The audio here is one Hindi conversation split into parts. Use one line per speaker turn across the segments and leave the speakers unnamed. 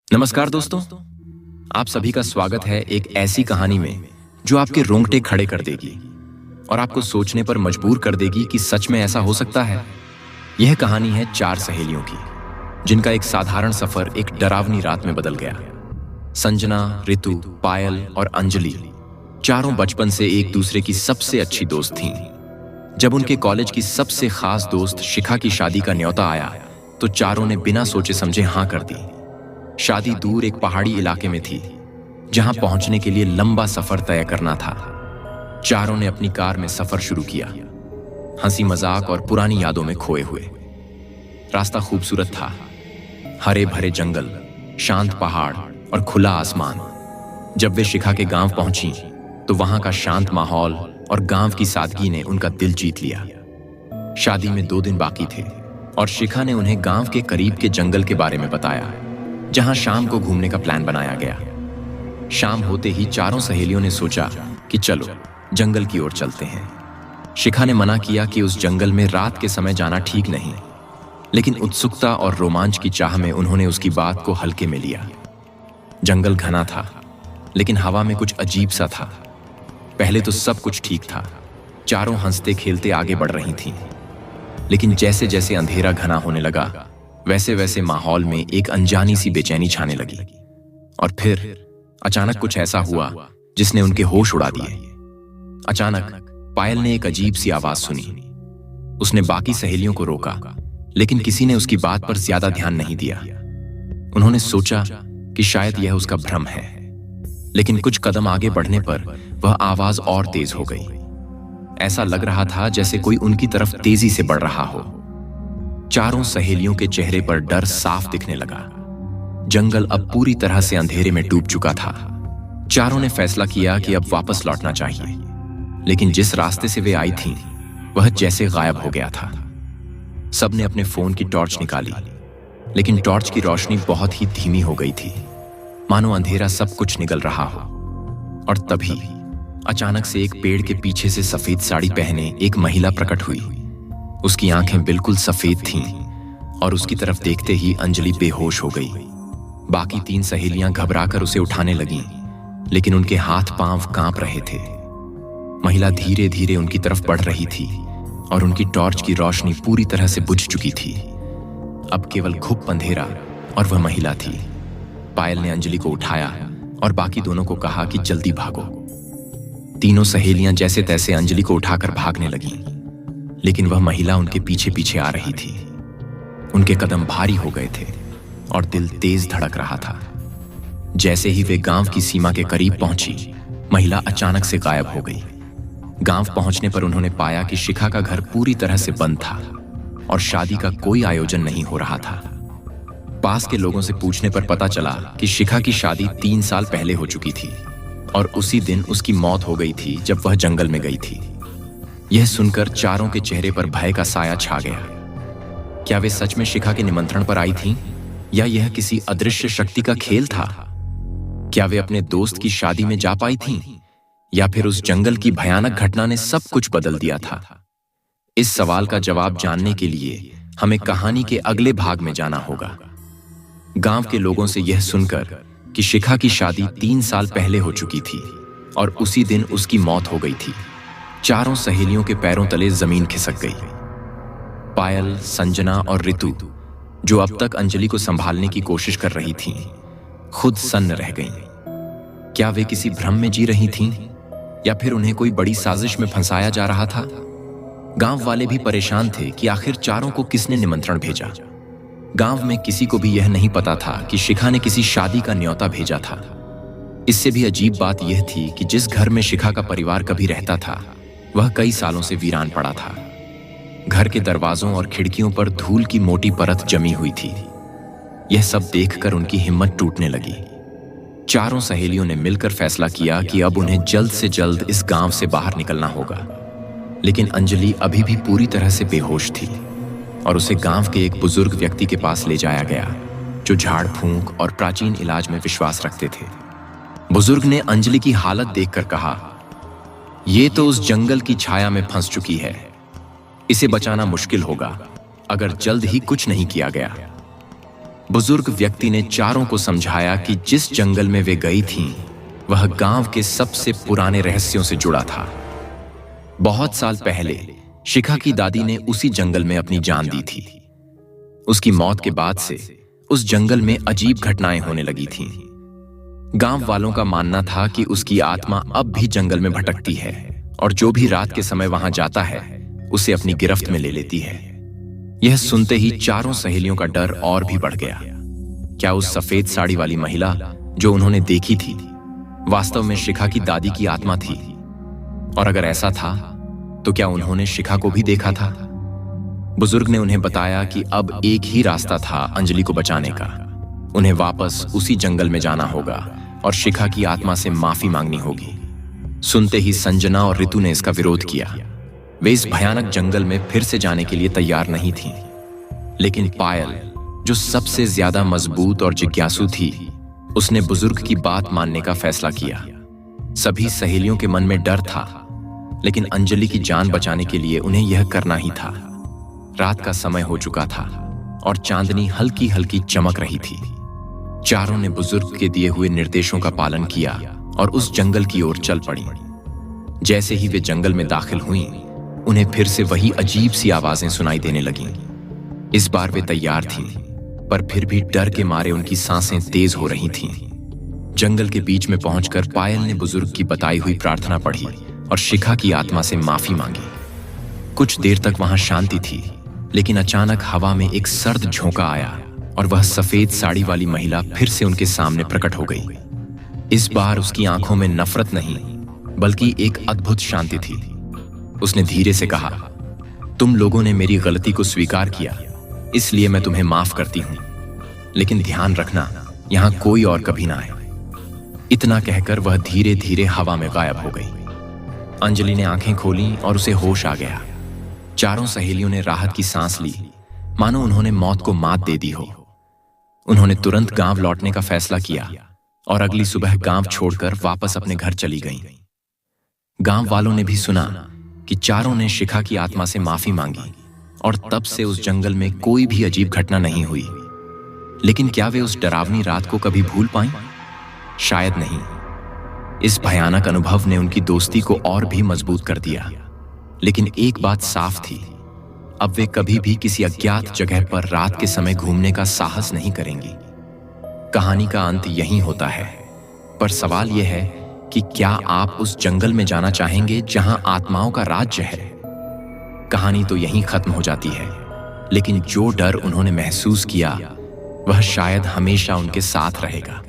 नमस्कार दोस्तों, आप सभी का स्वागत है एक ऐसी कहानी में जो आपके रोंगटे खड़े कर देगी और आपको सोचने पर मजबूर कर देगी कि सच में ऐसा हो सकता है। यह कहानी है चार सहेलियों की, जिनका एक साधारण सफर एक डरावनी रात में बदल गया। संजना, रितु, पायल और अंजलि चारों बचपन से एक दूसरे की सबसे अच्छी दोस्त थीं। जब उनके कॉलेज की सबसे खास दोस्त शिखा की शादी का न्योता आया तो चारों ने बिना सोचे समझे हाँ कर दी। शादी दूर एक पहाड़ी इलाके में थी, जहां पहुंचने के लिए लंबा सफर तय करना था। चारों ने अपनी कार में सफर शुरू किया, हंसी मजाक और पुरानी यादों में खोए हुए। रास्ता खूबसूरत था, हरे भरे जंगल, शांत पहाड़ और खुला आसमान। जब वे शिखा के गांव पहुंची तो वहां का शांत माहौल और गांव की सादगी ने उनका दिल जीत लिया। शादी में 2 दिन बाकी थे और शिखा ने उन्हें गांव के करीब के जंगल के बारे में बताया, जहां शाम को घूमने का प्लान बनाया गया। शाम होते ही चारों सहेलियों ने सोचा कि चलो जंगल की ओर चलते हैं। शिखा ने मना किया कि उस जंगल में रात के समय जाना ठीक नहीं, लेकिन उत्सुकता और रोमांच की चाह में उन्होंने उसकी बात को हल्के में लिया। जंगल घना था, लेकिन हवा में कुछ अजीब सा था। पहले तो सब कुछ ठीक था, चारों हंसते खेलते आगे बढ़ रही थीं। लेकिन जैसे जैसे अंधेरा घना होने लगा, वैसे वैसे माहौल में एक अनजानी सी बेचैनी छाने लगी। और फिर अचानक कुछ ऐसा हुआ जिसने उनके होश उड़ा दिए। अचानक पायल ने एक अजीब सी आवाज सुनी। उसने बाकी सहेलियों को रोका, लेकिन किसी ने उसकी बात पर ज्यादा ध्यान नहीं दिया। उन्होंने सोचा कि शायद यह उसका भ्रम है, लेकिन कुछ कदम आगे बढ़ने पर वह आवाज और तेज हो गई। ऐसा लग रहा था जैसे कोई उनकी तरफ तेजी से बढ़ रहा हो। चारों सहेलियों के चेहरे पर डर साफ दिखने लगा। जंगल अब पूरी तरह से अंधेरे में डूब चुका था। चारों ने फैसला किया कि अब वापस लौटना चाहिए, लेकिन जिस रास्ते से वे आई थीं, वह जैसे गायब हो गया था। सबने अपने फोन की टॉर्च निकाली, लेकिन टॉर्च की रोशनी बहुत ही धीमी हो गई थी, मानो अंधेरा सब कुछ निगल रहा हो। और तभी अचानक से एक पेड़ के पीछे से सफेद साड़ी पहने एक महिला प्रकट हुई। उसकी आंखें बिल्कुल सफेद थीं और उसकी तरफ देखते ही अंजलि बेहोश हो गई। बाकी 3 सहेलियां घबराकर उसे उठाने लगीं, लेकिन उनके हाथ पांव कांप रहे थे। महिला धीरे धीरे उनकी तरफ बढ़ रही थी और उनकी टॉर्च की रोशनी पूरी तरह से बुझ चुकी थी। अब केवल घुप अंधेरा और वह महिला थी। पायल ने अंजलि को उठाया और बाकी दोनों को कहा कि जल्दी भागो। तीनों सहेलियां जैसे तैसे अंजलि को उठाकर भागने लगीं, लेकिन वह महिला उनके पीछे पीछे आ रही थी। उनके कदम भारी हो गए थे और दिल तेज धड़क रहा था। जैसे ही वे गांव की सीमा के करीब पहुंची, महिला अचानक से गायब हो गई। गांव पहुंचने पर उन्होंने पाया कि शिखा का घर पूरी तरह से बंद था और शादी का कोई आयोजन नहीं हो रहा था। पास के लोगों से पूछने पर पता चला कि शिखा की शादी 3 साल पहले हो चुकी थी और उसी दिन उसकी मौत हो गई थी जब वह जंगल में गई थी। यह सुनकर चारों के चेहरे पर भय का साया छा गया। क्या वे सच में शिखा के निमंत्रण पर आई थीं, या यह किसी अदृश्य शक्ति का खेल था? क्या वे अपने दोस्त की शादी में जा पाई थीं, या फिर उस जंगल की भयानक घटना ने सब कुछ बदल दिया था? इस सवाल का जवाब जानने के लिए हमें कहानी के अगले भाग में जाना होगा। गांव के लोगों से यह सुनकर कि शिखा की शादी 3 साल पहले हो चुकी थी और उसी दिन उसकी मौत हो गई थी, चारों सहेलियों के पैरों तले जमीन खिसक गई। पायल, संजना और रितु, जो अब तक अंजलि को संभालने की कोशिश कर रही थीं, खुद सन्न रह गईं। क्या वे किसी भ्रम में जी रही थीं, या फिर उन्हें कोई बड़ी साजिश में फंसाया जा रहा था? गांव वाले भी परेशान थे कि आखिर चारों को किसने निमंत्रण भेजा। गांव में किसी को भी यह नहीं पता था कि शिखा ने किसी शादी का न्योता भेजा था। इससे भी अजीब बात यह थी कि जिस घर में शिखा का परिवार कभी रहता था, वह कई सालों से वीरान पड़ा था। घर के दरवाजों और खिड़कियों पर धूल की मोटी परत जमी हुई थी। यह सब देखकर उनकी हिम्मत टूटने लगी। चारों सहेलियों ने मिलकर फैसला किया कि अब उन्हें जल्द से जल्द इस गांव से बाहर निकलना होगा। लेकिन अंजलि अभी भी पूरी तरह से बेहोश थी और उसे गांव के एक बुजुर्ग व्यक्ति के पास ले जाया गया, जो झाड़ फूंक और प्राचीन इलाज में विश्वास रखते थे। बुजुर्ग ने अंजलि की हालत देखकर कहा, ये तो उस जंगल की छाया में फंस चुकी है। इसे बचाना मुश्किल होगा अगर जल्द ही कुछ नहीं किया गया। बुजुर्ग व्यक्ति ने चारों को समझाया कि जिस जंगल में वे गई थीं, वह गांव के सबसे पुराने रहस्यों से जुड़ा था। बहुत साल पहले शिखा की दादी ने उसी जंगल में अपनी जान दी थी। उसकी मौत के बाद से उस जंगल में अजीब घटनाएं होने लगी थीं। गांव वालों का मानना था कि उसकी आत्मा अब भी जंगल में भटकती है और जो भी रात के समय वहां जाता है उसे अपनी गिरफ्त में ले लेती है। यह सुनते ही चारों सहेलियों का डर और भी बढ़ गया। क्या उस सफेद साड़ी वाली महिला जो उन्होंने देखी थी वास्तव में शिखा की दादी की आत्मा थी? और अगर ऐसा था तो क्या उन्होंने शिखा को भी देखा था? बुजुर्ग ने उन्हें बताया कि अब एक ही रास्ता था अंजलि को बचाने का। उन्हें वापस उसी जंगल में जाना होगा और शिखा की आत्मा से माफी मांगनी होगी। सुनते ही संजना और ऋतु ने इसका विरोध किया। वे इस भयानक जंगल में फिर से जाने के लिए तैयार नहीं थीं। लेकिन पायल, जो सबसे ज्यादा मजबूत और जिज्ञासु थी, उसने बुजुर्ग की बात मानने का फैसला किया। सभी सहेलियों के मन में डर था, लेकिन अंजलि की जान बचाने के लिए उन्हें यह करना ही था। रात का समय हो चुका था और चांदनी हल्की हल्की चमक रही थी। चारों ने बुजुर्ग के दिए हुए निर्देशों का पालन किया और उस जंगल की ओर चल पड़ी। जैसे ही वे जंगल में दाखिल हुईं, उन्हें फिर से वही अजीब सी आवाजें सुनाई देने लगीं। इस बार वे तैयार थीं, पर फिर भी डर के मारे उनकी सांसें तेज हो रही थीं। जंगल के बीच में पहुंचकर पायल ने बुजुर्ग की बताई हुई प्रार्थना पढ़ी और शिखा की आत्मा से माफी मांगी। कुछ देर तक वहां शांति थी, लेकिन अचानक हवा में एक सर्द झोंका आया और वह सफेद साड़ी वाली महिला फिर से उनके सामने प्रकट हो गई। इस बार उसकी आंखों में नफरत नहीं, बल्कि एक अद्भुत शांति थी। उसने धीरे से कहा, तुम लोगों ने मेरी गलती को स्वीकार किया, इसलिए मैं तुम्हें माफ करती हूं। लेकिन ध्यान रखना, यहां कोई और कभी ना आए। इतना कहकर वह धीरे धीरे हवा में गायब हो गई। अंजलि ने आंखें खोली और उसे होश आ गया। चारों सहेलियों ने राहत की सांस ली, मानो उन्होंने मौत को मात दे दी हो। उन्होंने तुरंत गांव लौटने का फैसला किया और अगली सुबह गांव छोड़कर वापस अपने घर चली गईं। गांव वालों ने भी सुना कि चारों ने शिखा की आत्मा से माफी मांगी और तब से उस जंगल में कोई भी अजीब घटना नहीं हुई। लेकिन क्या वे उस डरावनी रात को कभी भूल पाईं? शायद नहीं। इस भयानक अनुभव ने उनकी दोस्ती को और भी मजबूत कर दिया। लेकिन एक बात साफ थी, अब वे कभी भी किसी अज्ञात जगह पर रात के समय घूमने का साहस नहीं करेंगी। कहानी का अंत यहीं होता है, पर सवाल यह है कि क्या आप उस जंगल में जाना चाहेंगे जहां आत्माओं का राज्य है? कहानी तो यहीं खत्म हो जाती है, लेकिन जो डर उन्होंने महसूस किया वह शायद हमेशा उनके साथ रहेगा।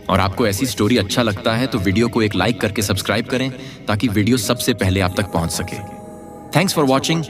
और आपको ऐसी स्टोरी अच्छा लगता है तो वीडियो को एक लाइक करके सब्सक्राइब करें ताकि वीडियो सबसे पहले आप तक पहुंच सके। Thanks for watching.